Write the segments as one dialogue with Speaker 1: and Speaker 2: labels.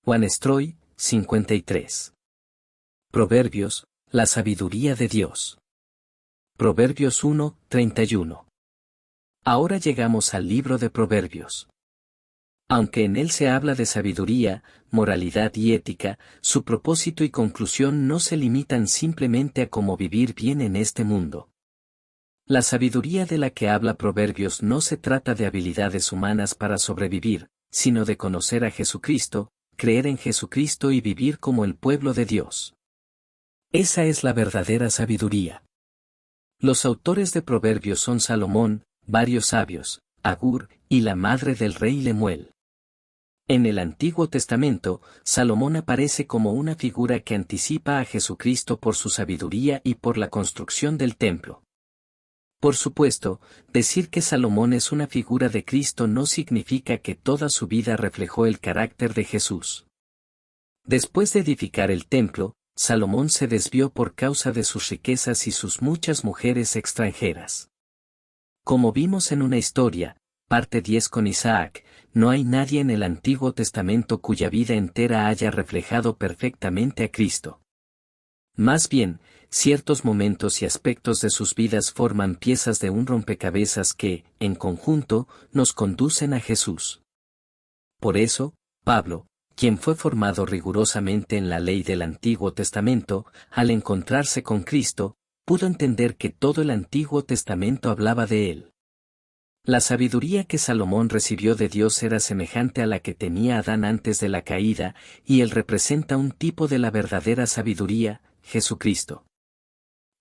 Speaker 1: Juan Stroy, 53. Proverbios, la sabiduría de Dios. Proverbios 1, 31. Ahora llegamos al libro de Proverbios. Aunque en él se habla de sabiduría, moralidad y ética, su propósito y conclusión no se limitan simplemente a cómo vivir bien en este mundo. La sabiduría de la que habla Proverbios no se trata de habilidades humanas para sobrevivir, sino de conocer a Jesucristo, creer en Jesucristo y vivir como el pueblo de Dios. Esa es la verdadera sabiduría. Los autores de Proverbios son Salomón, varios sabios, Agur, y la madre del rey Lemuel. En el Antiguo Testamento, Salomón aparece como una figura que anticipa a Jesucristo por su sabiduría y por la construcción del templo. Por supuesto, decir que Salomón es una figura de Cristo no significa que toda su vida reflejó el carácter de Jesús. Después de edificar el templo, Salomón se desvió por causa de sus riquezas y sus muchas mujeres extranjeras. Como vimos en una historia, parte 10 con Isaac, no hay nadie en el Antiguo Testamento cuya vida entera haya reflejado perfectamente a Cristo. Más bien, ciertos momentos y aspectos de sus vidas forman piezas de un rompecabezas que, en conjunto, nos conducen a Jesús. Por eso, Pablo, quien fue formado rigurosamente en la ley del Antiguo Testamento, al encontrarse con Cristo, pudo entender que todo el Antiguo Testamento hablaba de él. La sabiduría que Salomón recibió de Dios era semejante a la que tenía Adán antes de la caída, y él representa un tipo de la verdadera sabiduría, Jesucristo.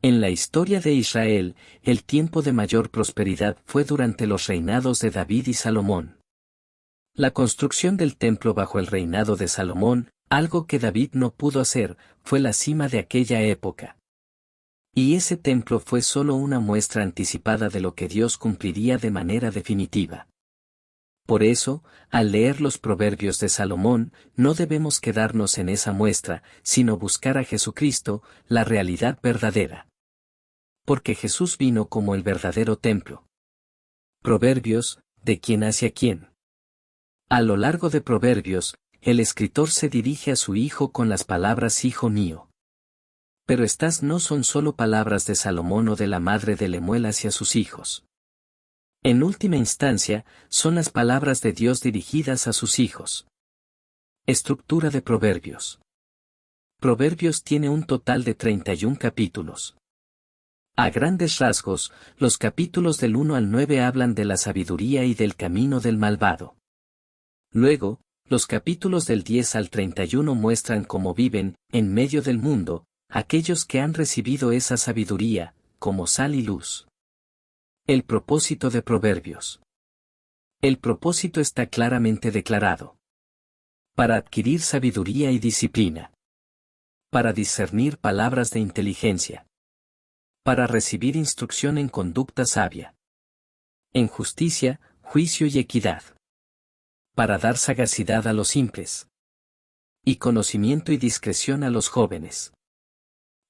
Speaker 1: En la historia de Israel, el tiempo de mayor prosperidad fue durante los reinados de David y Salomón. La construcción del templo bajo el reinado de Salomón, algo que David no pudo hacer, fue la cima de aquella época. Y ese templo fue solo una muestra anticipada de lo que Dios cumpliría de manera definitiva. Por eso, al leer los proverbios de Salomón, no debemos quedarnos en esa muestra, sino buscar a Jesucristo, la realidad verdadera. Porque Jesús vino como el verdadero templo. Proverbios, ¿de quién hacia quién? A lo largo de Proverbios, el escritor se dirige a su hijo con las palabras hijo mío. Pero estas no son solo palabras de Salomón o de la madre de Lemuel hacia sus hijos. En última instancia, son las palabras de Dios dirigidas a sus hijos. Estructura de Proverbios. Proverbios tiene un total de 31 capítulos. A grandes rasgos, los capítulos del 1 al 9 hablan de la sabiduría y del camino del malvado. Luego, los capítulos del 10 al 31 muestran cómo viven, en medio del mundo, aquellos que han recibido esa sabiduría, como sal y luz. El propósito de Proverbios. El propósito está claramente declarado. Para adquirir sabiduría y disciplina. Para discernir palabras de inteligencia. Para recibir instrucción en conducta sabia. En justicia, juicio y equidad. Para dar sagacidad a los simples. Y conocimiento y discreción a los jóvenes.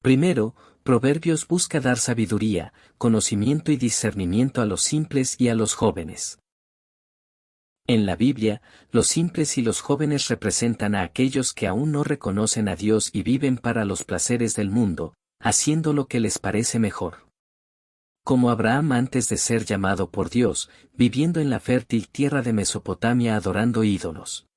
Speaker 1: Primero, Proverbios busca dar sabiduría, conocimiento y discernimiento a los simples y a los jóvenes. En la Biblia, los simples y los jóvenes representan a aquellos que aún no reconocen a Dios y viven para los placeres del mundo, haciendo lo que les parece mejor. Como Abraham antes de ser llamado por Dios, viviendo en la fértil tierra de Mesopotamia adorando ídolos.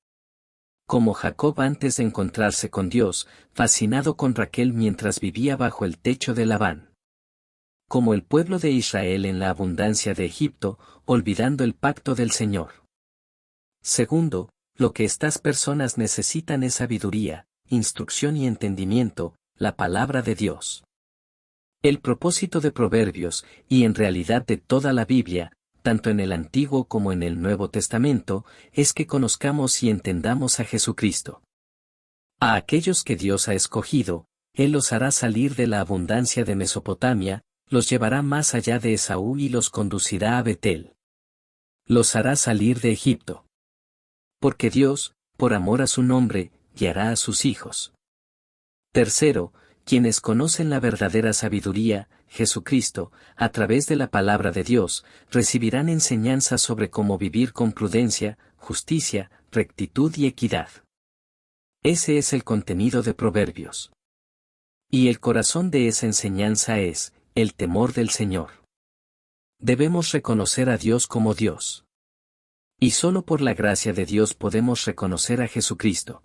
Speaker 1: Como Jacob antes de encontrarse con Dios, fascinado con Raquel mientras vivía bajo el techo de Labán. Como el pueblo de Israel en la abundancia de Egipto, olvidando el pacto del Señor. Segundo, lo que estas personas necesitan es sabiduría, instrucción y entendimiento, la palabra de Dios. El propósito de Proverbios, y en realidad de toda la Biblia, tanto en el Antiguo como en el Nuevo Testamento, es que conozcamos y entendamos a Jesucristo. A aquellos que Dios ha escogido, Él los hará salir de la abundancia de Mesopotamia, los llevará más allá de Esaú y los conducirá a Betel. Los hará salir de Egipto. Porque Dios, por amor a su nombre, guiará a sus hijos. Tercero, quienes conocen la verdadera sabiduría, Jesucristo, a través de la palabra de Dios, recibirán enseñanza sobre cómo vivir con prudencia, justicia, rectitud y equidad. Ese es el contenido de Proverbios. Y el corazón de esa enseñanza es, el temor del Señor. Debemos reconocer a Dios como Dios. Y solo por la gracia de Dios podemos reconocer a Jesucristo.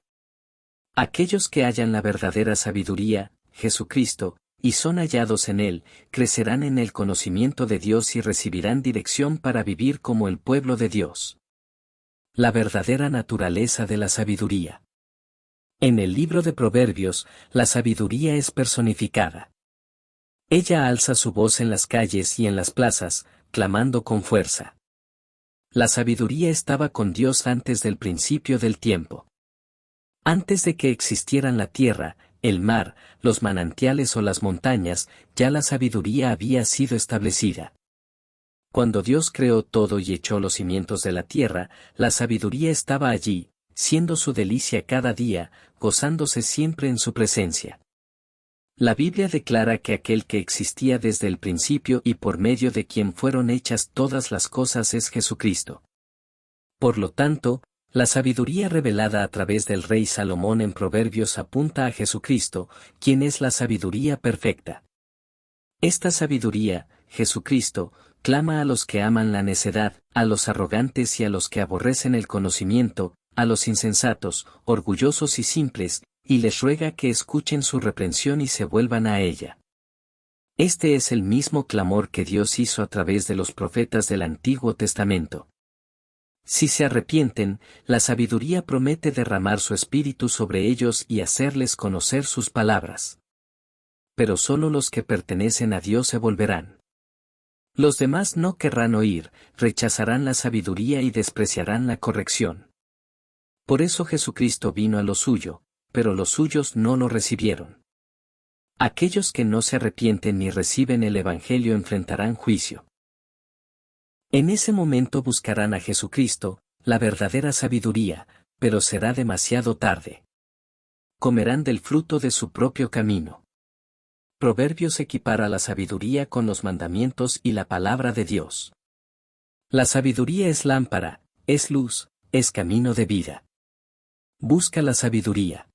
Speaker 1: Aquellos que hallan la verdadera sabiduría, Jesucristo, y son hallados en Él, crecerán en el conocimiento de Dios y recibirán dirección para vivir como el pueblo de Dios. La verdadera naturaleza de la sabiduría. En el libro de Proverbios, la sabiduría es personificada. Ella alza su voz en las calles y en las plazas, clamando con fuerza. La sabiduría estaba con Dios antes del principio del tiempo. Antes de que existieran la tierra, el mar, los manantiales o las montañas, ya la sabiduría había sido establecida. Cuando Dios creó todo y echó los cimientos de la tierra, la sabiduría estaba allí, siendo su delicia cada día, gozándose siempre en su presencia. La Biblia declara que aquel que existía desde el principio y por medio de quien fueron hechas todas las cosas es Jesucristo. Por lo tanto, la sabiduría revelada a través del rey Salomón en Proverbios apunta a Jesucristo, quien es la sabiduría perfecta. Esta sabiduría, Jesucristo, clama a los que aman la necedad, a los arrogantes y a los que aborrecen el conocimiento, a los insensatos, orgullosos y simples, y les ruega que escuchen su reprensión y se vuelvan a ella. Este es el mismo clamor que Dios hizo a través de los profetas del Antiguo Testamento. Si se arrepienten, la sabiduría promete derramar su espíritu sobre ellos y hacerles conocer sus palabras. Pero solo los que pertenecen a Dios se volverán. Los demás no querrán oír, rechazarán la sabiduría y despreciarán la corrección. Por eso Jesucristo vino a lo suyo, pero los suyos no lo recibieron. Aquellos que no se arrepienten ni reciben el Evangelio enfrentarán juicio. En ese momento buscarán a Jesucristo, la verdadera sabiduría, pero será demasiado tarde. Comerán del fruto de su propio camino. Proverbios equipara la sabiduría con los mandamientos y la palabra de Dios. La sabiduría es lámpara, es luz, es camino de vida. Busca la sabiduría.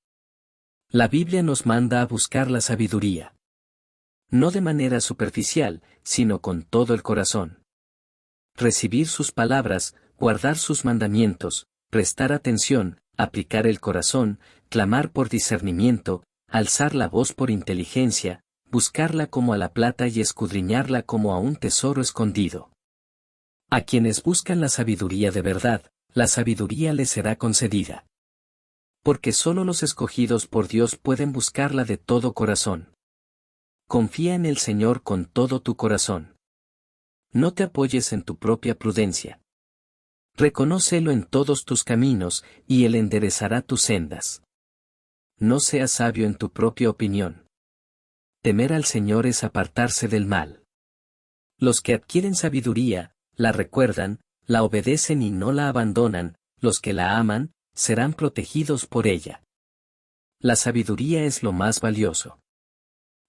Speaker 1: La Biblia nos manda a buscar la sabiduría. No de manera superficial, sino con todo el corazón. Recibir sus palabras, guardar sus mandamientos, prestar atención, aplicar el corazón, clamar por discernimiento, alzar la voz por inteligencia, buscarla como a la plata y escudriñarla como a un tesoro escondido. A quienes buscan la sabiduría de verdad, la sabiduría les será concedida. Porque solo los escogidos por Dios pueden buscarla de todo corazón. Confía en el Señor con todo tu corazón. No te apoyes en tu propia prudencia. Reconócelo en todos tus caminos, y Él enderezará tus sendas. No seas sabio en tu propia opinión. Temer al Señor es apartarse del mal. Los que adquieren sabiduría, la recuerdan, la obedecen y no la abandonan, los que la aman, serán protegidos por ella. La sabiduría es lo más valioso.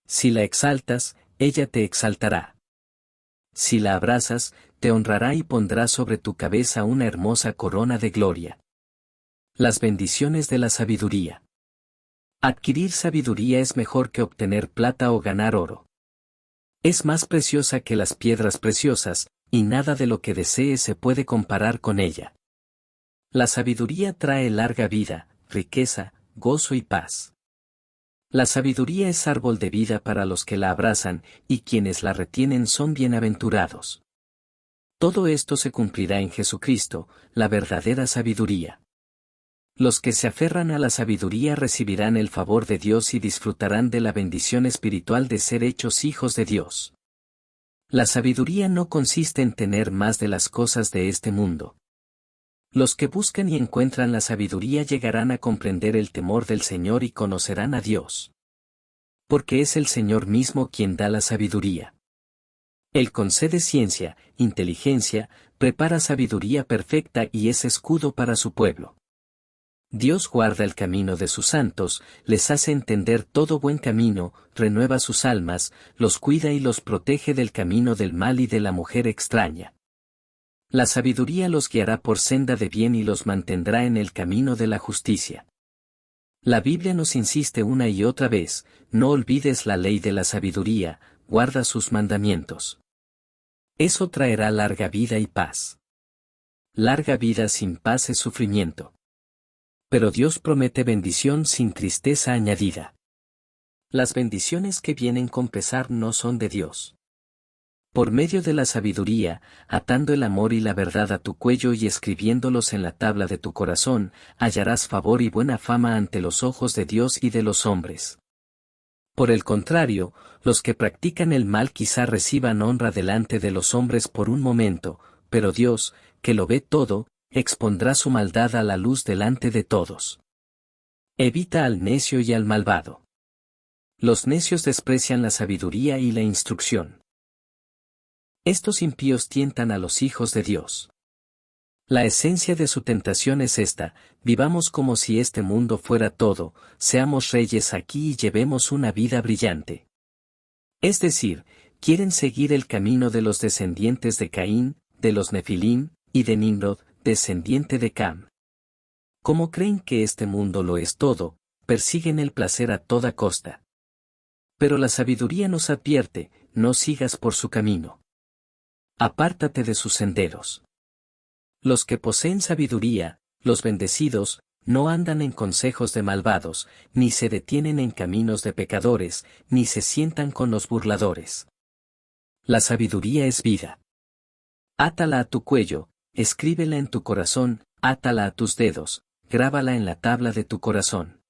Speaker 1: Si la exaltas, ella te exaltará. Si la abrazas, te honrará y pondrá sobre tu cabeza una hermosa corona de gloria. Las bendiciones de la sabiduría. Adquirir sabiduría es mejor que obtener plata o ganar oro. Es más preciosa que las piedras preciosas, y nada de lo que desees se puede comparar con ella. La sabiduría trae larga vida, riqueza, gozo y paz. La sabiduría es árbol de vida para los que la abrazan, y quienes la retienen son bienaventurados. Todo esto se cumplirá en Jesucristo, la verdadera sabiduría. Los que se aferran a la sabiduría recibirán el favor de Dios y disfrutarán de la bendición espiritual de ser hechos hijos de Dios. La sabiduría no consiste en tener más de las cosas de este mundo. Los que buscan y encuentran la sabiduría llegarán a comprender el temor del Señor y conocerán a Dios. Porque es el Señor mismo quien da la sabiduría. Él concede ciencia, inteligencia, prepara sabiduría perfecta y es escudo para su pueblo. Dios guarda el camino de sus santos, les hace entender todo buen camino, renueva sus almas, los cuida y los protege del camino del mal y de la mujer extraña. La sabiduría los guiará por senda de bien y los mantendrá en el camino de la justicia. La Biblia nos insiste una y otra vez, no olvides la ley de la sabiduría, guarda sus mandamientos. Eso traerá larga vida y paz. Larga vida sin paz es sufrimiento. Pero Dios promete bendición sin tristeza añadida. Las bendiciones que vienen con pesar no son de Dios. Por medio de la sabiduría, atando el amor y la verdad a tu cuello y escribiéndolos en la tabla de tu corazón, hallarás favor y buena fama ante los ojos de Dios y de los hombres. Por el contrario, los que practican el mal quizá reciban honra delante de los hombres por un momento, pero Dios, que lo ve todo, expondrá su maldad a la luz delante de todos. Evita al necio y al malvado. Los necios desprecian la sabiduría y la instrucción. Estos impíos tientan a los hijos de Dios. La esencia de su tentación es esta: vivamos como si este mundo fuera todo, seamos reyes aquí y llevemos una vida brillante. Es decir, quieren seguir el camino de los descendientes de Caín, de los Nefilim, y de Nimrod, descendiente de Cam. Como creen que este mundo lo es todo, persiguen el placer a toda costa. Pero la sabiduría nos advierte, no sigas por su camino. Apártate de sus senderos. Los que poseen sabiduría, los bendecidos, no andan en consejos de malvados, ni se detienen en caminos de pecadores, ni se sientan con los burladores. La sabiduría es vida. Átala a tu cuello, escríbela en tu corazón, átala a tus dedos, grábala en la tabla de tu corazón.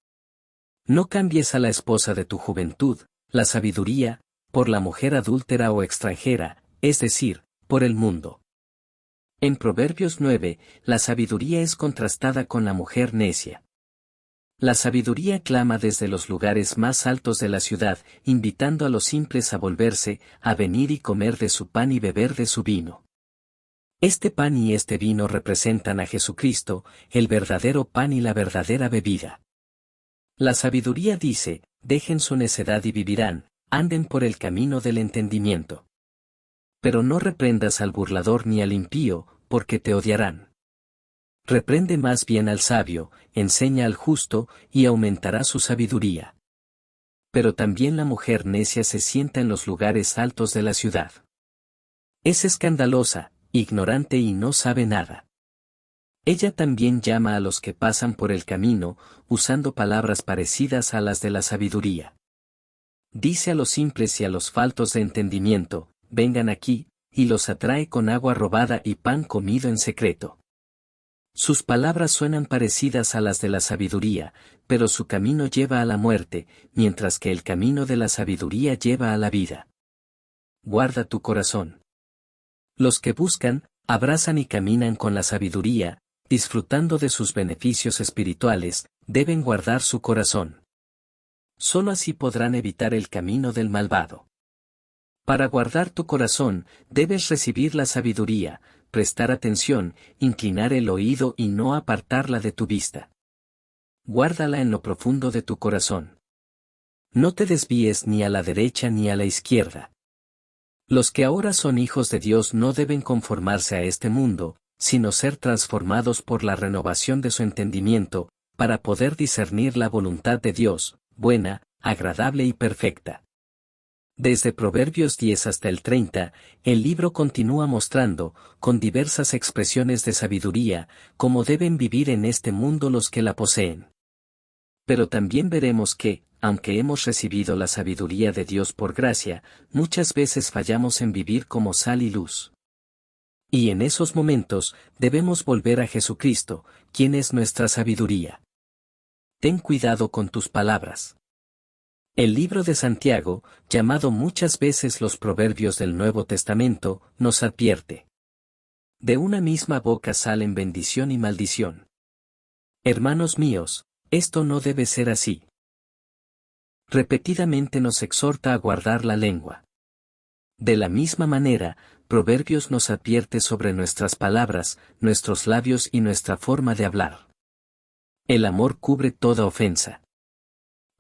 Speaker 1: No cambies a la esposa de tu juventud, la sabiduría, por la mujer adúltera o extranjera, es decir, por el mundo. En Proverbios 9, la sabiduría es contrastada con la mujer necia. La sabiduría clama desde los lugares más altos de la ciudad, invitando a los simples a volverse, a venir y comer de su pan y beber de su vino. Este pan y este vino representan a Jesucristo, el verdadero pan y la verdadera bebida. La sabiduría dice, dejen su necedad y vivirán, anden por el camino del entendimiento. Pero no reprendas al burlador ni al impío, porque te odiarán. Reprende más bien al sabio, enseña al justo, y aumentará su sabiduría. Pero también la mujer necia se sienta en los lugares altos de la ciudad. Es escandalosa, ignorante y no sabe nada. Ella también llama a los que pasan por el camino, usando palabras parecidas a las de la sabiduría. Dice a los simples y a los faltos de entendimiento, vengan aquí, y los atrae con agua robada y pan comido en secreto. Sus palabras suenan parecidas a las de la sabiduría, pero su camino lleva a la muerte, mientras que el camino de la sabiduría lleva a la vida. Guarda tu corazón. Los que buscan, abrazan y caminan con la sabiduría, disfrutando de sus beneficios espirituales, deben guardar su corazón. Solo así podrán evitar el camino del malvado. Para guardar tu corazón, debes recibir la sabiduría, prestar atención, inclinar el oído y no apartarla de tu vista. Guárdala en lo profundo de tu corazón. No te desvíes ni a la derecha ni a la izquierda. Los que ahora son hijos de Dios no deben conformarse a este mundo, sino ser transformados por la renovación de su entendimiento, para poder discernir la voluntad de Dios, buena, agradable y perfecta. Desde Proverbios 10 hasta el 30, el libro continúa mostrando, con diversas expresiones de sabiduría, cómo deben vivir en este mundo los que la poseen. Pero también veremos que, aunque hemos recibido la sabiduría de Dios por gracia, muchas veces fallamos en vivir como sal y luz. Y en esos momentos, debemos volver a Jesucristo, quien es nuestra sabiduría. Ten cuidado con tus palabras. El libro de Santiago, llamado muchas veces los Proverbios del Nuevo Testamento, nos advierte. De una misma boca salen bendición y maldición. Hermanos míos, esto no debe ser así. Repetidamente nos exhorta a guardar la lengua. De la misma manera, Proverbios nos advierte sobre nuestras palabras, nuestros labios y nuestra forma de hablar. El amor cubre toda ofensa.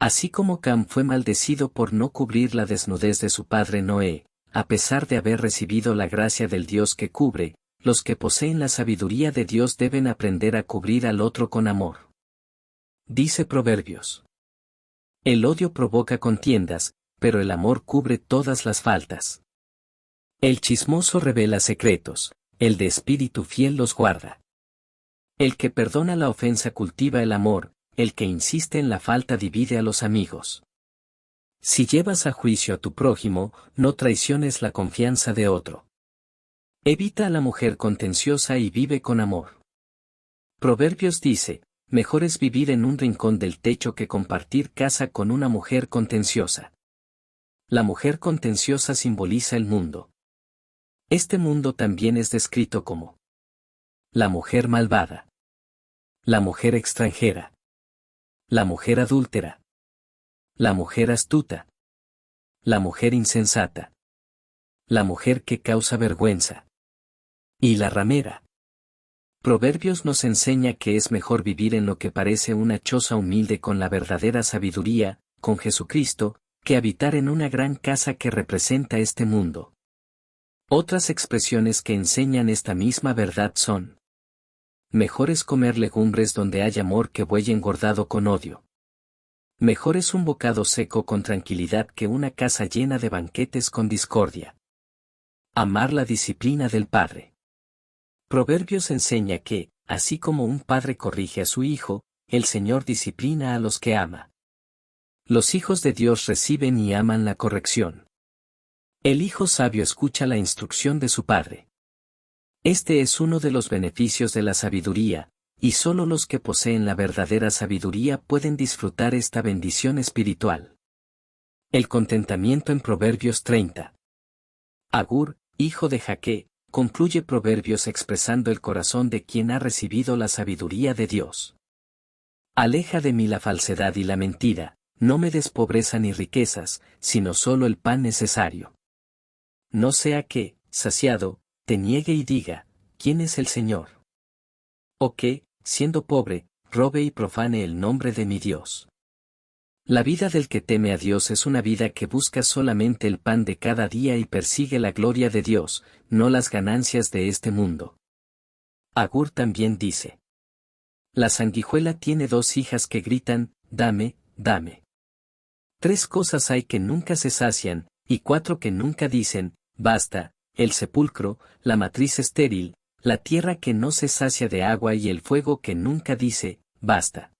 Speaker 1: Así como Cam fue maldecido por no cubrir la desnudez de su padre Noé, a pesar de haber recibido la gracia del Dios que cubre, los que poseen la sabiduría de Dios deben aprender a cubrir al otro con amor. dice Proverbios. El odio provoca contiendas, pero el amor cubre todas las faltas. El chismoso revela secretos, el de espíritu fiel los guarda. El que perdona la ofensa cultiva el amor, el que insiste en la falta divide a los amigos. Si llevas a juicio a tu prójimo, no traiciones la confianza de otro. Evita a la mujer contenciosa y vive con amor. Proverbios dice, mejor es vivir en un rincón del techo que compartir casa con una mujer contenciosa. La mujer contenciosa simboliza el mundo. Este mundo también es descrito como la mujer malvada, la mujer extranjera, la mujer adúltera, la mujer astuta, la mujer insensata, la mujer que causa vergüenza, y la ramera. Proverbios nos enseña que es mejor vivir en lo que parece una choza humilde con la verdadera sabiduría, con Jesucristo, que habitar en una gran casa que representa este mundo. Otras expresiones que enseñan esta misma verdad son: mejor es comer legumbres donde hay amor que buey engordado con odio. Mejor es un bocado seco con tranquilidad que una casa llena de banquetes con discordia. Amar la disciplina del padre. Proverbios enseña que, así como un padre corrige a su hijo, el Señor disciplina a los que ama. Los hijos de Dios reciben y aman la corrección. El hijo sabio escucha la instrucción de su padre. Este es uno de los beneficios de la sabiduría, y solo los que poseen la verdadera sabiduría pueden disfrutar esta bendición espiritual. El contentamiento en Proverbios 30. Agur, hijo de Jaque, concluye Proverbios expresando el corazón de quien ha recibido la sabiduría de Dios. Aleja de mí la falsedad y la mentira, no me des pobreza ni riquezas, sino solo el pan necesario. No sea que, saciado, te niegue y diga, ¿quién es el Señor? O que, siendo pobre, robe y profane el nombre de mi Dios. La vida del que teme a Dios es una vida que busca solamente el pan de cada día y persigue la gloria de Dios, no las ganancias de este mundo. Agur también dice: la sanguijuela tiene 2 hijas que gritan, dame, dame. 3 cosas hay que nunca se sacian, y 4 que nunca dicen, basta: el sepulcro, la matriz estéril, la tierra que no se sacia de agua y el fuego que nunca dice, basta.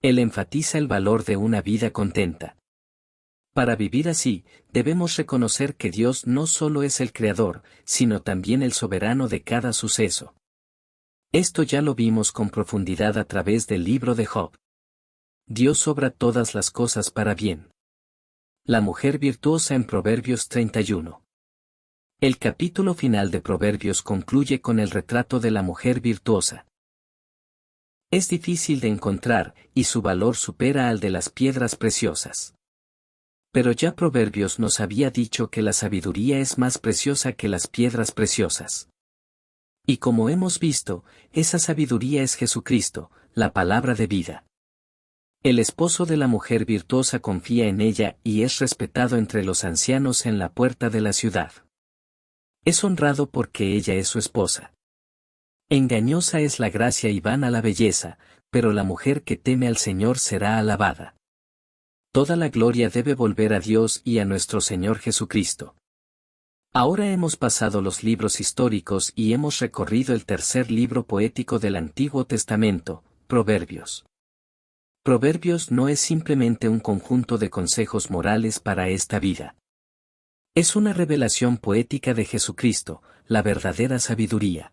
Speaker 1: Él enfatiza el valor de una vida contenta. Para vivir así, debemos reconocer que Dios no solo es el creador, sino también el soberano de cada suceso. Esto ya lo vimos con profundidad a través del libro de Job. Dios obra todas las cosas para bien. La mujer virtuosa en Proverbios 31. El capítulo final de Proverbios concluye con el retrato de la mujer virtuosa. Es difícil de encontrar, y su valor supera al de las piedras preciosas. Pero ya Proverbios nos había dicho que la sabiduría es más preciosa que las piedras preciosas. Y como hemos visto, esa sabiduría es Jesucristo, la palabra de vida. El esposo de la mujer virtuosa confía en ella y es respetado entre los ancianos en la puerta de la ciudad. Es honrado porque ella es su esposa. Engañosa es la gracia y vana la belleza, pero la mujer que teme al Señor será alabada. Toda la gloria debe volver a Dios y a nuestro Señor Jesucristo. Ahora hemos pasado los libros históricos y hemos recorrido el tercer libro poético del Antiguo Testamento, Proverbios. Proverbios no es simplemente un conjunto de consejos morales para esta vida. Es una revelación poética de Jesucristo, la verdadera sabiduría.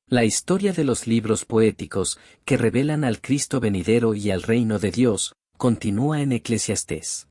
Speaker 1: La historia de los libros poéticos, que revelan al Cristo venidero y al reino de Dios, continúa en Eclesiastés.